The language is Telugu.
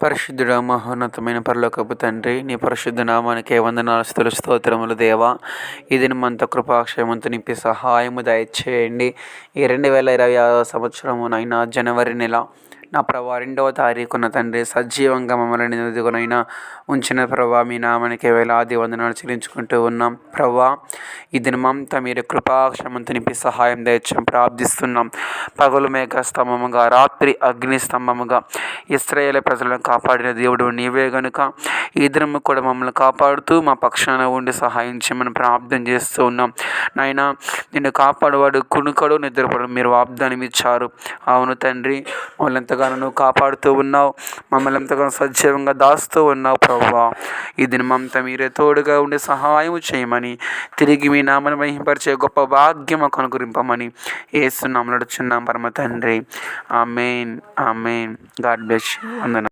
పరిశుద్ధుడా మహోన్నతమైన పరలోకపు తండ్రి, నీ పరిశుద్ధ నామానికే వందనాలు స్తుతులు స్తోత్రములు దేవా. ఈ దినమంతా కృపాక్షేమంతో నింపి సహాయము దయచేయండి. ఈ 2026 సంవత్సరమునైనా జనవరి నెల నా ప్రభా 2వ తారీఖున తండ్రి సజీవంగా మమ్మల్ని ఎదుగునైనా ఉంచిన ప్రభా మీ నామానికి వేలాది వందనాలు చెల్లించుకుంటూ ఉన్నాం. ప్రభా ఈ దినమంతా మీరు కృపాక్షమంతో నింపి సహాయం దయచేయం ప్రార్థిస్తున్నాం. పగలు మేఘ స్తంభముగా, రాత్రి అగ్ని స్తంభముగా ఇశ్రాయేలు ప్రజలను కాపాడిన దేవుడు నీవే గనుక ఈ దినము కూడా మమ్మల్ని కాపాడుతూ మా పక్షాన ఉండి సహాయం చేయమని ప్రార్థన చేస్తూ ఉన్నాం. నాయనా, నిన్ను కాపాడువాడు కునుకడు నిద్రపడు మీరు వాగ్దానం ఇచ్చారు. అవును తండ్రి, మమ్మల్ని ఎంతగానో నువ్వు కాపాడుతూ ఉన్నావు, మమ్మల్ని ఎంతగానో సజీవంగా దాస్తూ ఉన్నావు. ప్రభువా ఈ దినమంతా మీరే తోడుగా ఉండి సహాయం చేయమని, తిరిగి మీ నామను మహింపరిచే గొప్ప భాగ్యం మాకు అనుగ్రహింపమని యేసు నామములో అడుగుచున్నాం పరమ తండ్రి. Amen amen. God bless you. వందనాలు.